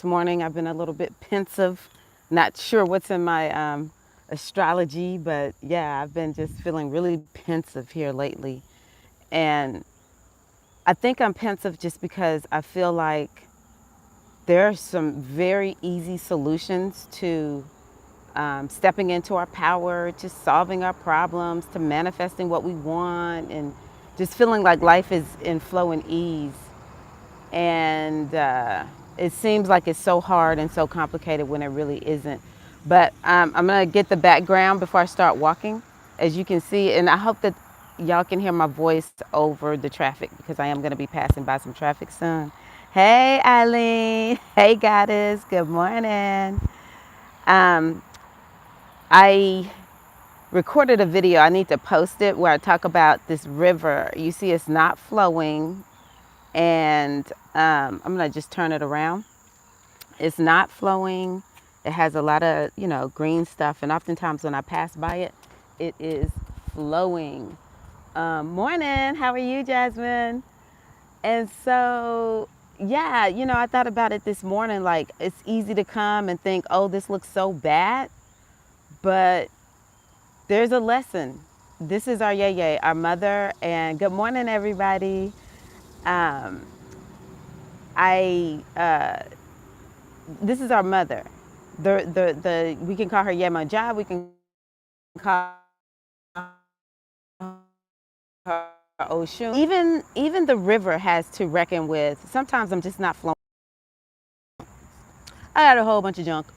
morning. I've been a little bit pensive, not sure what's in my astrology, but yeah, I've been just feeling really pensive here lately. And I think I'm pensive just because I feel like there are some very easy solutions to stepping into our power, to solving our problems, to manifesting what we want, and just feeling like life is in flow and ease. And it seems like it's so hard and so complicated when it really isn't. But I'm gonna get the background before I start walking, as you can see, and I hope that y'all can hear my voice over the traffic because I am gonna be passing by some traffic soon. Hey, Eileen. Hey, Goddess. Good morning. Um, I recorded a video. I need to post it where I talk about this river. You see, it's not flowing, and I'm gonna just turn it around. It's not flowing. It has a lot of, green stuff. And oftentimes when I pass by it, it is flowing. Morning. How are you, Jasmine? And so, yeah, I thought about it this morning. Like, it's easy to come and think, oh, this looks so bad. But there's a lesson. This is our Yeye, our mother. And good morning, everybody. Um, I This is our mother. The we can call her Yemoja. We can call her Oshun. Even the river has to reckon with. Sometimes I'm just not flowing. I got a whole bunch of junk.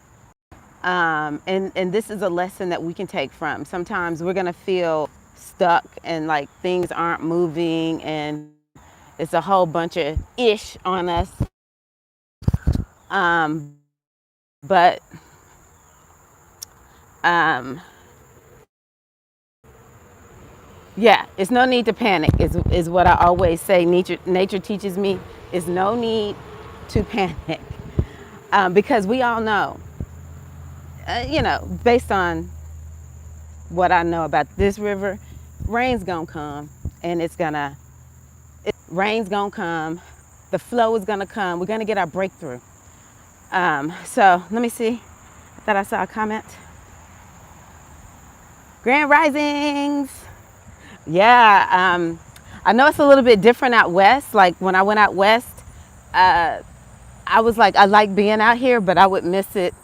And this is a lesson that we can take from. Sometimes we're gonna feel stuck and like things aren't moving, and it's a whole bunch of ish on us. Um, but um, Yeah, it's no need to panic. Is what I always say. Nature teaches me is no need to panic, because we all know, based on what I know about this river, rain's gonna come, and rain's gonna come, the flow is gonna come. We're gonna get our breakthrough. So let me see. I thought I saw a comment. Grand risings. Yeah, I know it's a little bit different out west. Like when I went out west, I was like, I like being out here, but I would miss it.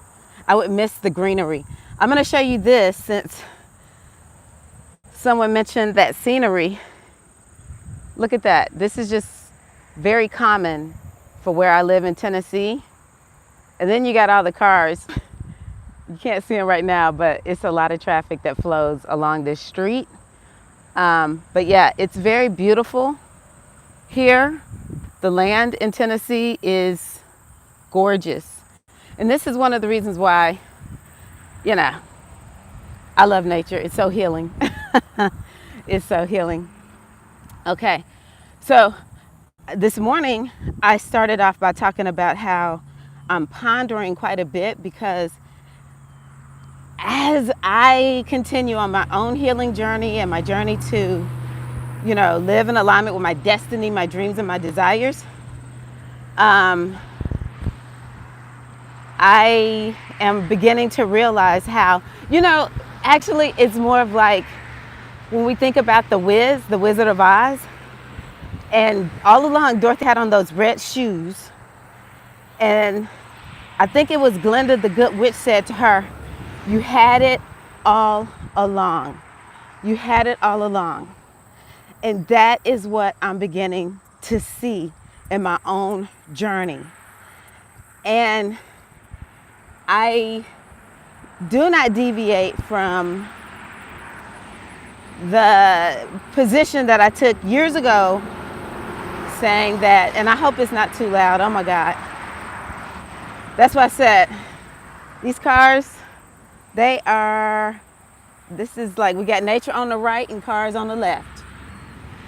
I would miss the greenery. I'm gonna show you this since someone mentioned that scenery. Look at that. This is just very common for where I live in Tennessee. And then you got all the cars. You can't see them right now, but it's a lot of traffic that flows along this street. But yeah, it's very beautiful here. The land in Tennessee is gorgeous. And this is one of the reasons why, I love nature. It's so healing. It's so healing. Okay, so this morning I started off by talking about how I'm pondering quite a bit, because as I continue on my own healing journey and my journey to, live in alignment with my destiny, my dreams, and my desires, I am beginning to realize how, actually it's more of like when we think about the Wizard of Oz, and all along Dorothy had on those red shoes, and I think it was Glinda the Good Witch said to her, "You had it all along. You had it all along." And that is what I'm beginning to see in my own journey. And I do not deviate from the position that I took years ago, saying that, and I hope it's not too loud. Oh my God. That's why I said, these cars, this is like, we got nature on the right and cars on the left.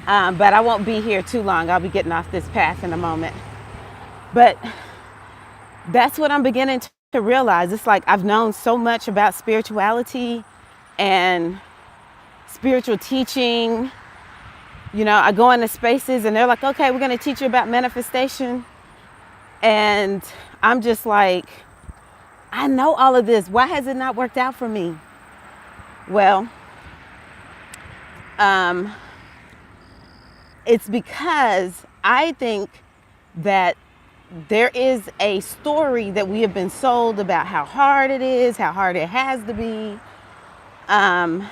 But I won't be here too long. I'll be getting off this path in a moment. But that's what I'm beginning to realize. It's like I've known so much about spirituality and spiritual teaching. I go into spaces and they're like, okay, we're going to teach you about manifestation. And I'm just like, I know all of this. Why has it not worked out for me? Well, um, it's because I think that there is a story that we have been sold about how hard it is, how hard it has to be. Um,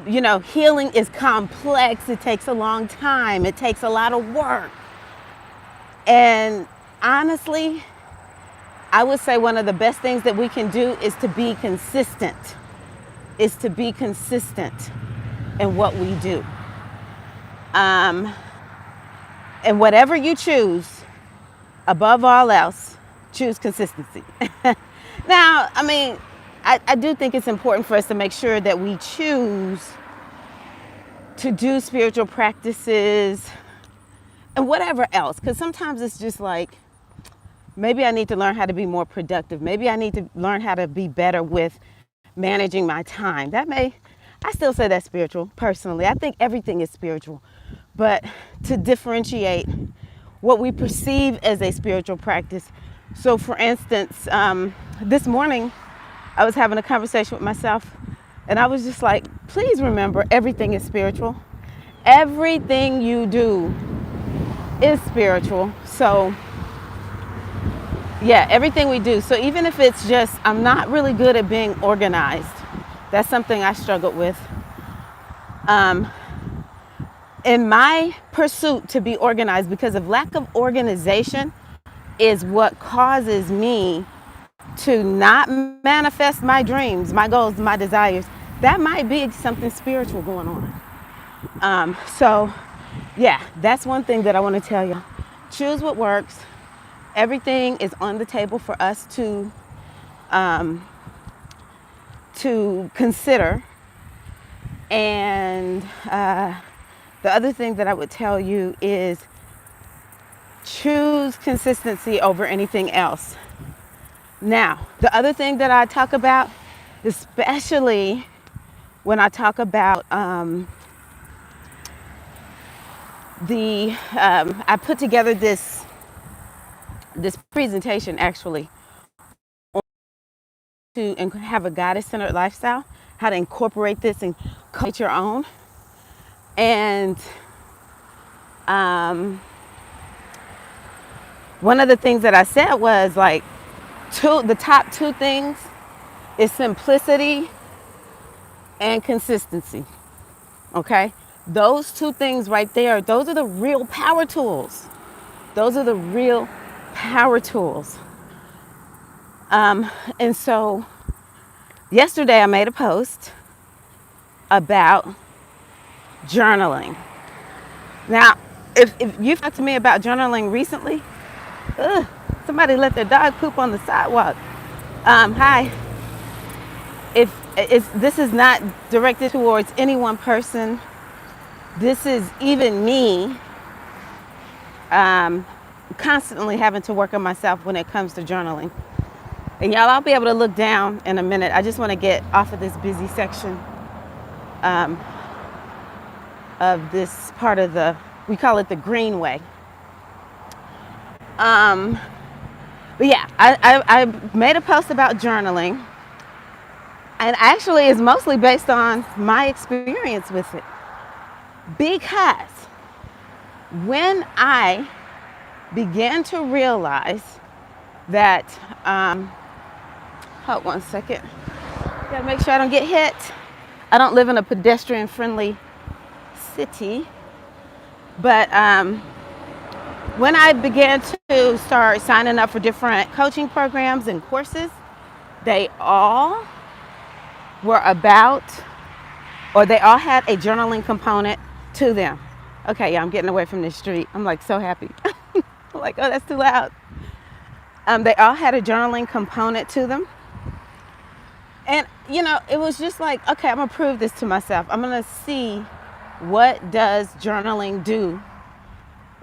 Healing is complex. It takes a long time. It takes a lot of work. And honestly, I would say one of the best things that we can do is to be consistent, in what we do. And whatever you choose, above all else, choose consistency. Now, I mean, I do think it's important for us to make sure that we choose to do spiritual practices and whatever else, because sometimes it's just like, maybe I need to learn how to be more productive. Maybe I need to learn how to be better with managing my time. I still say that's spiritual, personally. I think everything is spiritual. But to differentiate what we perceive as a spiritual practice. So for instance, this morning, I was having a conversation with myself, and I was just like, please remember, everything is spiritual. Everything you do is spiritual. So yeah, everything we do. So even if it's just, I'm not really good at being organized. That's something I struggled with. In my pursuit to be organized, because of lack of organization is what causes me to not manifest my dreams, my goals, my desires. That might be something spiritual going on. So yeah, that's one thing that I want to tell you. Choose what works. Everything is on the table for us to consider. And the other thing that I would tell you is choose consistency over anything else. Now, the other thing that I talk about, especially when I talk about I put together this presentation actually to have a goddess-centered lifestyle, how to incorporate this and create your own. And one of the things that I said was like, the top two things is simplicity and consistency. Okay? Those two things right there, those are the real power tools. Those are the real power tools. And so yesterday I made a post about journaling. Now, if you've talked to me about journaling recently, somebody let their dog poop on the sidewalk. Hi. This is not directed towards any one person. This is even me constantly having to work on myself when it comes to journaling. And y'all, I'll be able to look down in a minute. I just want to get off of this busy section of this part of we call it the Greenway. But yeah, I made a post about journaling, and actually it's mostly based on my experience with it. Because when I began to realize that, hold one second, gotta make sure I don't get hit. I don't live in a pedestrian-friendly city, but when I began to start signing up for different coaching programs and courses, they all were about, or they all had a journaling component to them. Okay, yeah, I'm getting away from this street. I'm like so happy. I'm like, oh, that's too loud. They all had a journaling component to them. And, it was just like, okay, I'm going to prove this to myself. I'm going to see what does journaling do,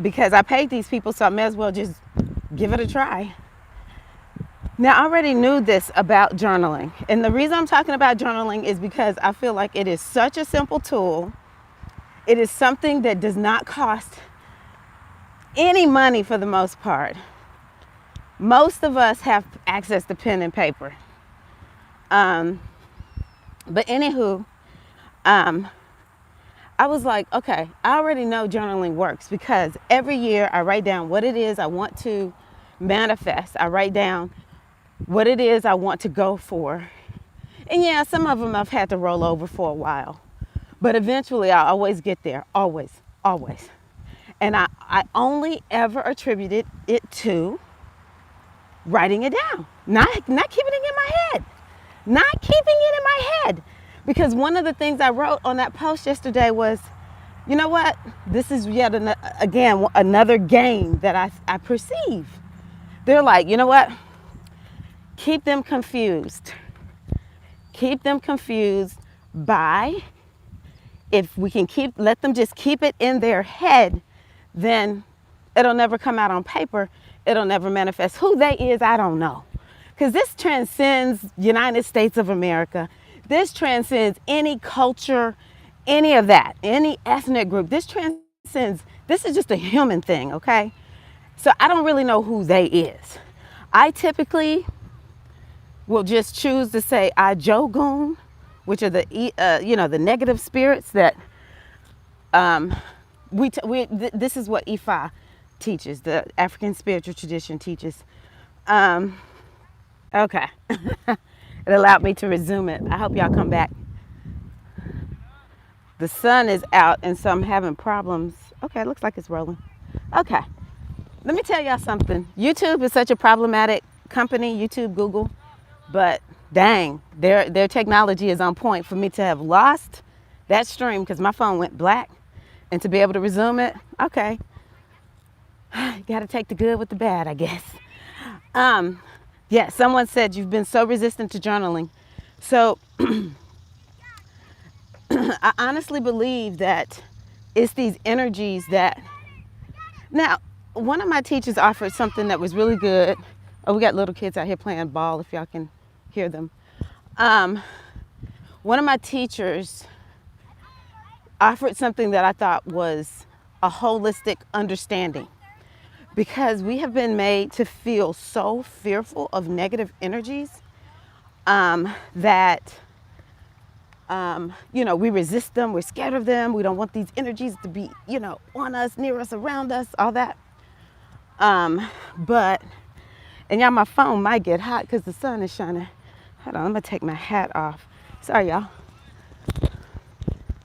because I paid these people, so I may as well just give it a try. Now, I already knew this about journaling. And the reason I'm talking about journaling is because I feel like it is such a simple tool. It is something that does not cost any money for the most part. Most of us have access to pen and paper. Um, but anywho, um, I was like, okay, I already know journaling works because every year I write down what it is I want to manifest. I write down what it is I want to go for. And yeah, some of them I've had to roll over for a while. But eventually I always get there. Always, always. And I only ever attributed it to writing it down, not keeping it in my head. Not keeping it in my head. Because one of the things I wrote on that post yesterday was, you know what? This is yet again another game that I perceive. They're like, you know what? Keep them confused. Keep them confused by, if we can let them just keep it in their head, then it'll never come out on paper. It'll never manifest. Who they is, I don't know. Because this transcends United States of America. This transcends any culture, any of that, any ethnic group. This transcends, this is just a human thing, okay? So I don't really know who they is. I typically will just choose to say Ajogun, which are the, the negative spirits that this is what Ifa teaches, the African spiritual tradition teaches. Okay. It allowed me to resume it. I hope y'all come back. The sun is out, and so I'm having problems. Okay, it looks like it's rolling. Okay. Let me tell y'all something. YouTube is such a problematic company, YouTube, Google, but dang, their technology is on point for me to have lost that stream because my phone went black, and to be able to resume it. Okay. Got to take the good with the bad, I guess. Yeah, someone said you've been so resistant to journaling. So I honestly believe that it's these energies that, now, one of my teachers offered something that was really good. Oh, we got little kids out here playing ball, if y'all can hear them. One of my teachers offered something that I thought was a holistic understanding. Because we have been made to feel so fearful of negative energies that, we resist them. We're scared of them. We don't want these energies to be, on us, near us, around us, all that. And y'all, my phone might get hot because the sun is shining. Hold on, I'm going to take my hat off. Sorry, y'all. I'm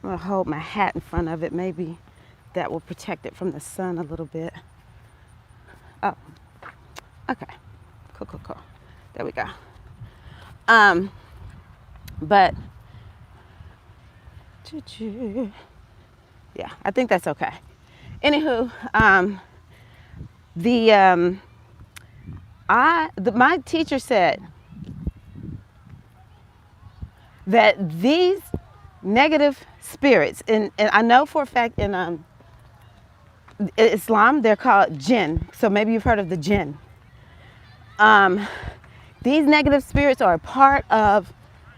going to hold my hat in front of it. Maybe that will protect it from the sun a little bit. Oh, okay. Cool. There we go. But, yeah, I think that's okay. Anywho, my teacher said that these negative spirits, and I know for a fact in Islam, they're called jinn. So maybe you've heard of the jinn. These negative spirits are a part of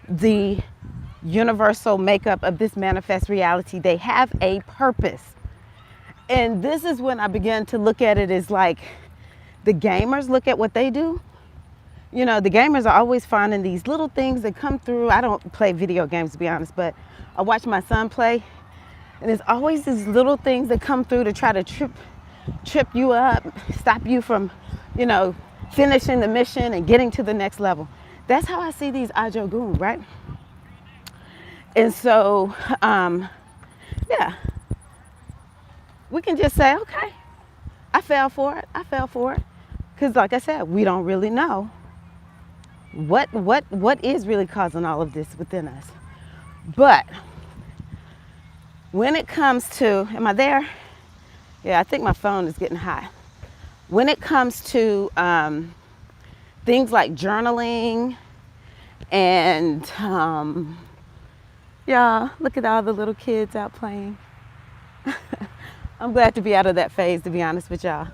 the universal makeup of this manifest reality. They have a purpose. And this is when I began to look at it as like the gamers look at what they do. The gamers are always finding these little things that come through. I don't play video games, to be honest, but I watch my son play. And there's always these little things that come through to try to trip you up, stop you from, finishing the mission and getting to the next level. That's how I see these Ajogun, right? And so, yeah, we can just say, okay, I fell for it. Because like I said, we don't really know what is really causing all of this within us. But when it comes to, am I there? Yeah, I think my phone is getting hot. When it comes to things like journaling and, yeah, look at all the little kids out playing. I'm glad to be out of that phase, to be honest with y'all.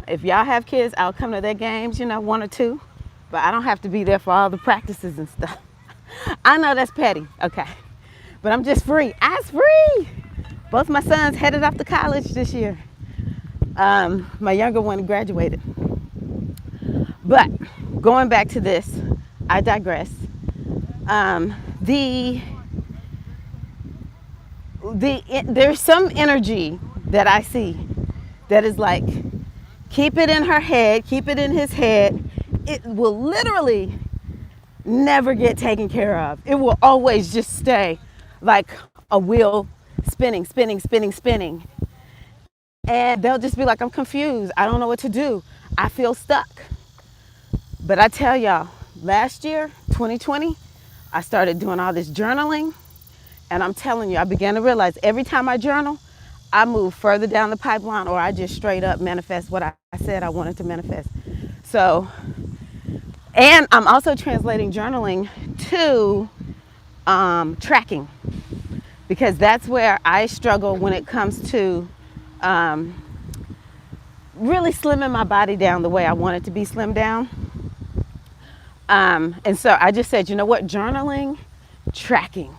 If y'all have kids, I'll come to their games, one or two, but I don't have to be there for all the practices and stuff. I know that's petty, okay. But I'm just free. I was free. Both my sons headed off to college this year. My younger one graduated. But going back to this, I digress. The there's some energy that I see that is like, keep it in her head, keep it in his head. It will literally never get taken care of. It will always just stay like a wheel spinning, spinning, spinning, spinning. And they'll just be like, I'm confused. I don't know what to do. I feel stuck. But I tell y'all, last year, 2020, I started doing all this journaling. And I'm telling you, I began to realize every time I journal, I move further down the pipeline, or I just straight up manifest what I said I wanted to manifest. So, and I'm also translating journaling to tracking, because that's where I struggle when it comes to um, really slimming my body down the way I want it to be slimmed down. And so I just said, you know what, journaling, tracking,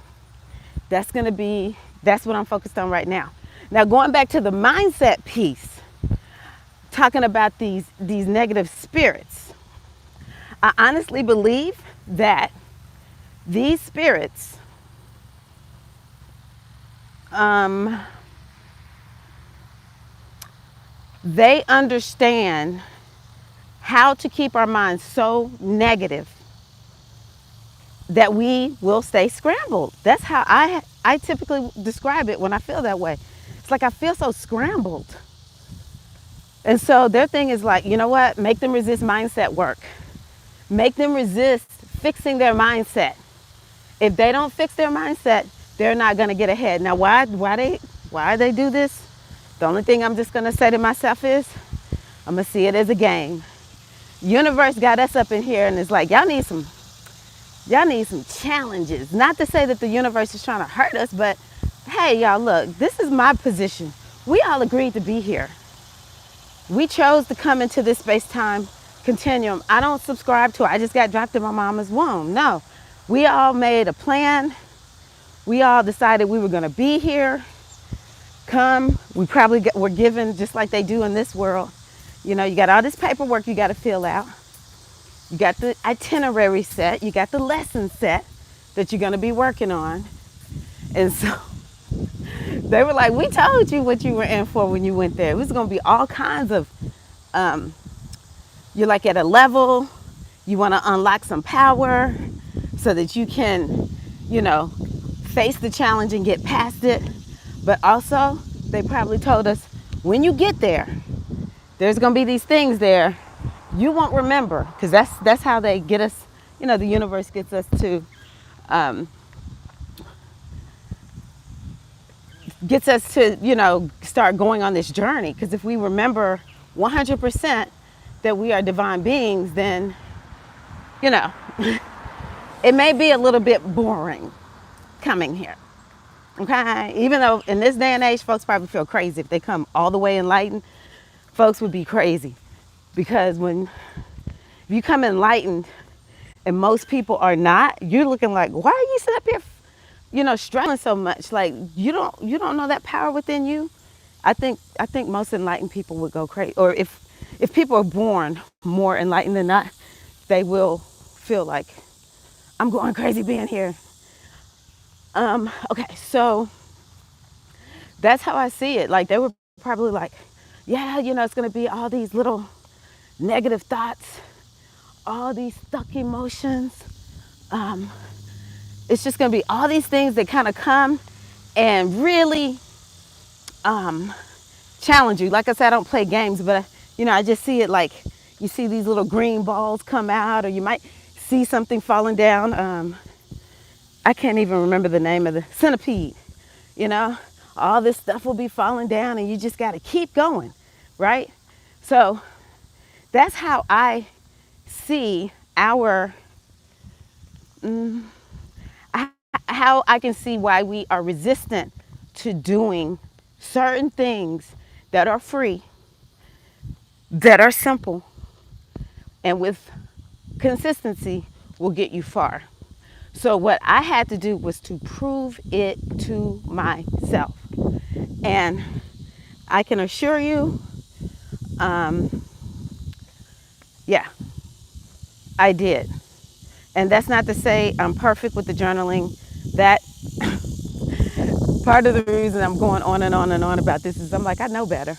that's what I'm focused on right now. Now, going back to the mindset piece, talking about these negative spirits, I honestly believe that these spirits, they understand how to keep our minds so negative that we will stay scrambled. That's how I typically describe it when I feel that way. It's like I feel so scrambled. And so their thing is like, you know what? Make them resist mindset work. Make them resist fixing their mindset. If they don't fix their mindset, they're not going to get ahead. Now, why they do this? The only thing I'm just going to say to myself is, I'm going to see it as a game. Universe got us up in here and it's like, y'all need some challenges. Not to say that the universe is trying to hurt us, but hey, y'all, look, this is my position. We all agreed to be here. We chose to come into this space-time continuum. I don't subscribe to it. I just got dropped in my mama's womb. No, we all made a plan. We all decided we were going to be here. We probably were given, just like they do in this world. You know, you got all this paperwork you got to fill out. You got the itinerary set. You got the lesson set that you're going to be working on. And so they were like, we told you what you were in for when you went there. It was going to be all kinds of, you're like at a level, you want to unlock some power so that you can, you know, face the challenge and get past it. But also, they probably told us, when you get there, there's going to be these things there you won't remember, because that's how they get us. You know, the universe gets us to you know, start going on this journey. Because if we remember 100% that we are divine beings, then, you know, it may be a little bit boring coming here. Okay, even though in this day and age, folks probably feel crazy if they come all the way enlightened. Folks would be crazy, because if you come enlightened and most people are not, you're looking like, why are you sitting up here, you know, struggling so much? Like you don't know that power within you. I think most enlightened people would go crazy. Or if people are born more enlightened than not, they will feel like, I'm going crazy being here. Okay, so that's how I see it. Like they were probably like, yeah, you know, it's gonna be all these little negative thoughts, all these stuck emotions. It's just gonna be all these things that kind of come and really challenge you. Like I said, I don't play games, but you know, I just see it like you see these little green balls come out, or you might see something falling down. I can't even remember the name of the centipede. You know, all this stuff will be falling down, and you just got to keep going, right? So that's how I see how I can see why we are resistant to doing certain things that are free, that are simple, and with consistency will get you far. So what I had to do was to prove it to myself. And I can assure you, yeah, I did. And that's not to say I'm perfect with the journaling. That part of the reason I'm going on and on and on about this is I'm like, I know better.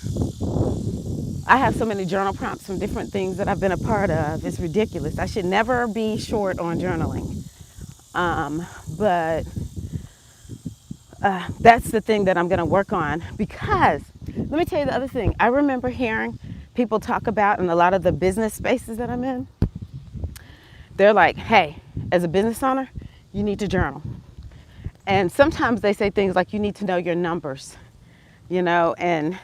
I have so many journal prompts from different things that I've been a part of. It's ridiculous. I should never be short on journaling. But that's the thing that I'm going to work on, because let me tell you the other thing. I remember hearing people talk about in a lot of the business spaces that I'm in. They're like, hey, as a business owner, you need to journal. And sometimes they say things like you need to know your numbers, and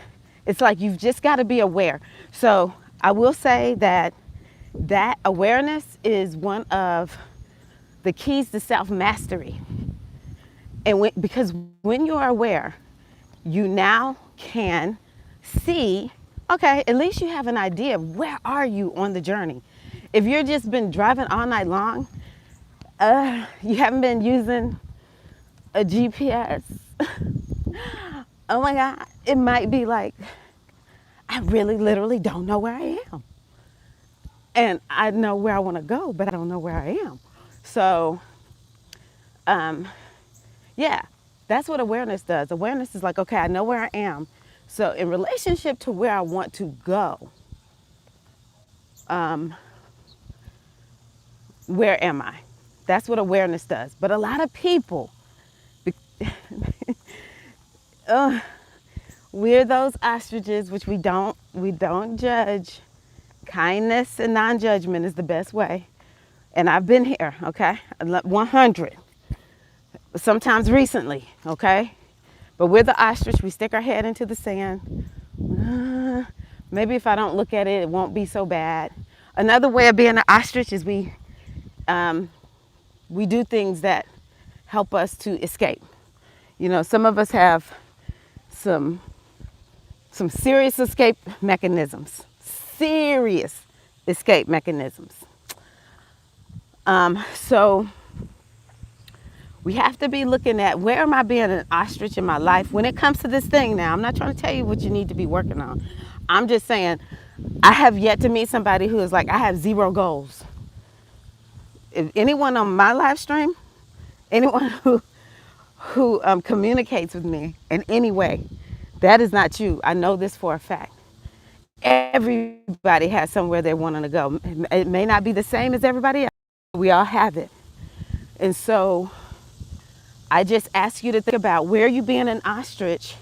it's like you've just got to be aware. So I will say that awareness is one of the keys to self-mastery. And because when you are aware, you now can see, okay, at least you have an idea of where are you on the journey. If you're just been driving all night long, you haven't been using a GPS. Oh my God, it might be like, I really literally don't know where I am. And I know where I want to go, but I don't know where I am. So, yeah, that's what awareness does. Awareness is like, okay, I know where I am. So in relationship to where I want to go, where am I? That's what awareness does. But a lot of people, we're those ostriches, which we don't judge. Kindness and non-judgment is the best way. And I've been here, okay? 100. Sometimes recently, okay? But we're the ostrich. We stick our head into the sand. Maybe if I don't look at it, it won't be so bad. Another way of being an ostrich is we do things that help us to escape. Some of us have some serious escape mechanisms. Serious escape mechanisms. So we have to be looking at, where am I being an ostrich in my life when it comes to this thing now? I'm not trying to tell you what you need to be working on. I'm just saying, I have yet to meet somebody who is like, I have 0 goals. If anyone on my live stream, anyone who communicates with me in any way, that is not you. I know this for a fact. Everybody has somewhere they're wanting to go. It may not be the same as everybody else. We all have it. And so I just ask you to think about, where you being an ostrich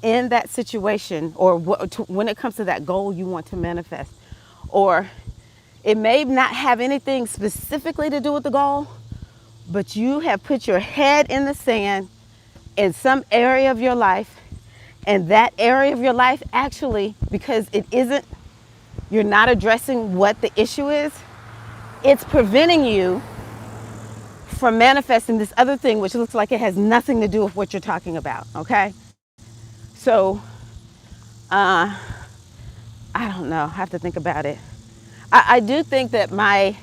in that situation, or when it comes to that goal you want to manifest. Or it may not have anything specifically to do with the goal, but you have put your head in the sand in some area of your life, and that area of your life actually, because you're not addressing what the issue is, it's preventing you from manifesting this other thing, which looks like it has nothing to do with what you're talking about, okay? So, I don't know, I have to think about it. I do think that I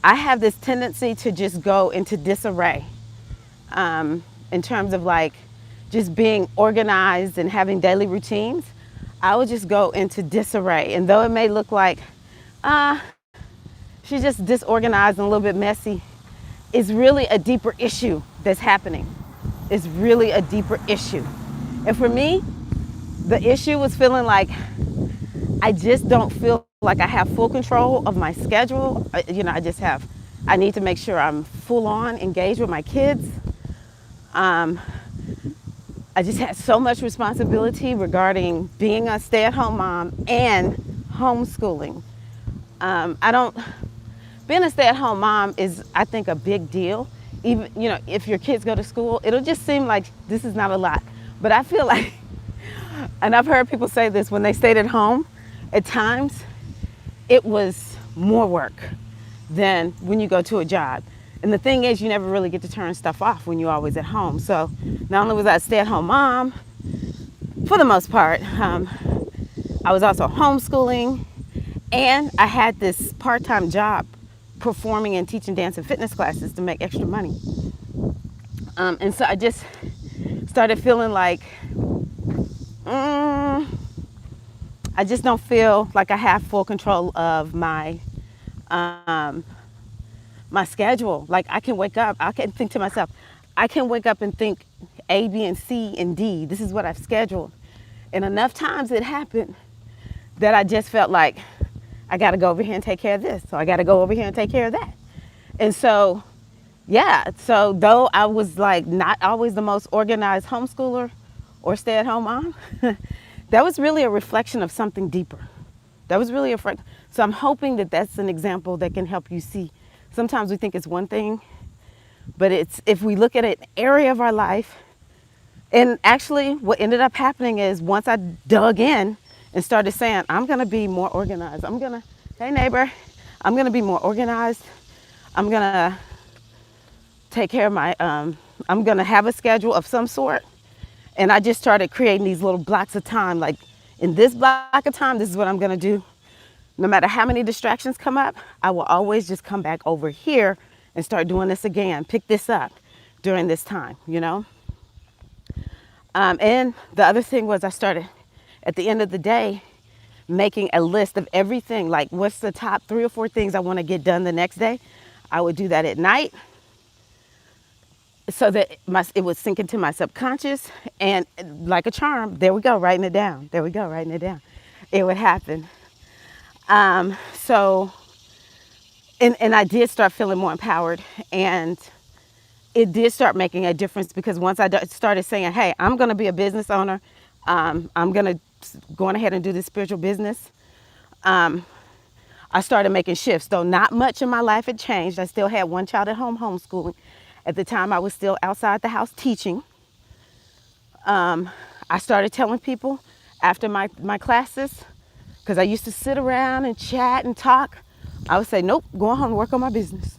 have this tendency to just go into disarray, in terms of like just being organized and having daily routines. I would just go into disarray. And though it may look like, she's just disorganized and a little bit messy, it's really a deeper issue that's happening. It's really a deeper issue. And for me, the issue was feeling like I just don't feel like I have full control of my schedule. I need to make sure I'm full on engaged with my kids. I just had so much responsibility regarding being a stay-at-home mom and homeschooling. Being a stay-at-home mom is, I think, a big deal. Even, if your kids go to school, it'll just seem like this is not a lot. But I feel like, and I've heard people say this, when they stayed at home, at times, it was more work than when you go to a job. And the thing is, you never really get to turn stuff off when you're always at home. So not only was I a stay-at-home mom, for the most part, I was also homeschooling, and I had this part-time job performing and teaching dance and fitness classes to make extra money. And so I just started feeling like, I just don't feel like I have full control of um, my schedule. Like I can wake up, I can think to myself, I can wake up and think A, B, and C and D. This is what I've scheduled. And enough times it happened that I just felt like I got to go over here and take care of this. So I got to go over here and take care of that. And so, yeah, so though I was like not always the most organized homeschooler or stay at home mom, that was really a reflection of something deeper. That was really a so I'm hoping that that's an example that can help you see. Sometimes we think it's one thing, but it's if we look at an area of our life, and actually what ended up happening is once I dug in and started saying, I'm gonna be more organized. Hey neighbor, I'm gonna be more organized. I'm gonna take care of my, I'm gonna have a schedule of some sort. And I just started creating these little blocks of time. Like in this block of time, this is what I'm gonna do. No matter how many distractions come up, I will always just come back over here and start doing this again, pick this up during this time, you know? And the other thing was I started, at the end of the day, making a list of everything, like what's the top 3 or 4 things I wanna get done the next day. I would do that at night so that it would sink into my subconscious, and like a charm, there we go, writing it down. There we go, writing it down. It would happen. So, and I did start feeling more empowered, and it did start making a difference because once I started saying, hey, I'm going to be a business owner, I'm going to go on ahead and do this spiritual business. I started making shifts, though not much in my life had changed. I still had one child at home homeschooling. At the time, I was still outside the house teaching. I started telling people after my classes, because I used to sit around and chat and talk, I would say, nope, going home to work on my business.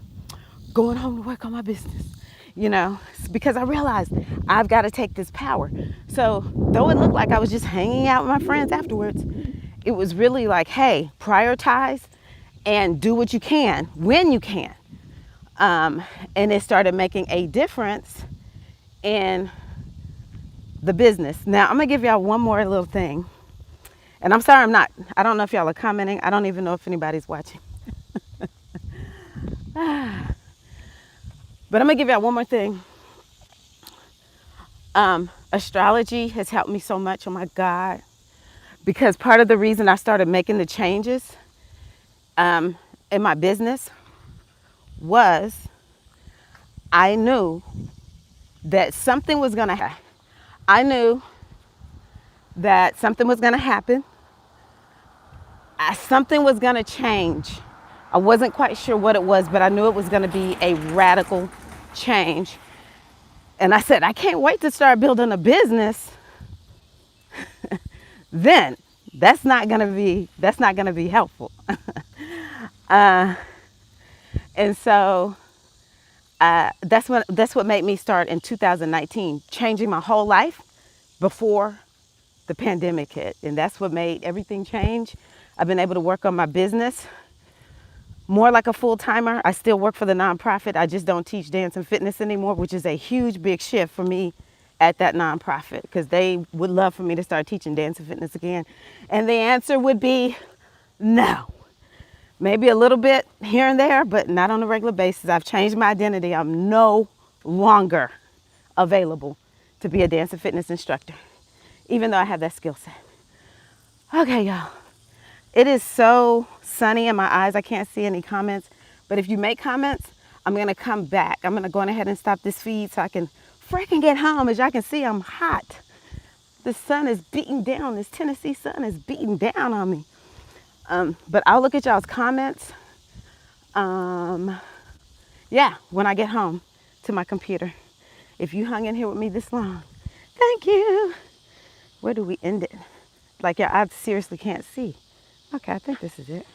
Going home to work on my business. You know, because I realized I've got to take this power. So though it looked like I was just hanging out with my friends afterwards, it was really like, hey, prioritize and do what you can when you can. And it started making a difference in the business. Now I'm gonna give y'all one more little thing. And I'm sorry I don't know if y'all are commenting. I don't even know if anybody's watching. But I'm gonna give y'all one more thing. Astrology has helped me so much, oh my God. Because part of the reason I started making the changes in my business was I knew that something was gonna happen. I knew that something was gonna happen. Something was gonna change. I wasn't quite sure what it was, but I knew it was gonna be a radical change. And I said, I can't wait to start building a business. Then that's not gonna be helpful. And so that's what made me start in 2019, changing my whole life before the pandemic hit. And that's what made everything change. I've been able to work on my business more like a full-timer. I still work for the nonprofit. I just don't teach dance and fitness anymore, which is a huge, big shift for me at that nonprofit, because they would love for me to start teaching dance and fitness again. And the answer would be no. Maybe a little bit here and there, but not on a regular basis. I've changed my identity. I'm no longer available to be a dance and fitness instructor, even though I have that skill set. Okay, y'all. It is so sunny in my eyes. I can't see any comments, but if you make comments, I'm gonna come back. I'm gonna go on ahead and stop this feed so I can freaking get home. As y'all can see, I'm hot. The sun is beating down. This Tennessee sun is beating down on me. But I'll look at y'all's comments. Yeah, when I get home to my computer. If you hung in here with me this long, thank you. Where do we end it? Like, yeah, I seriously can't see. Okay, I think this is it.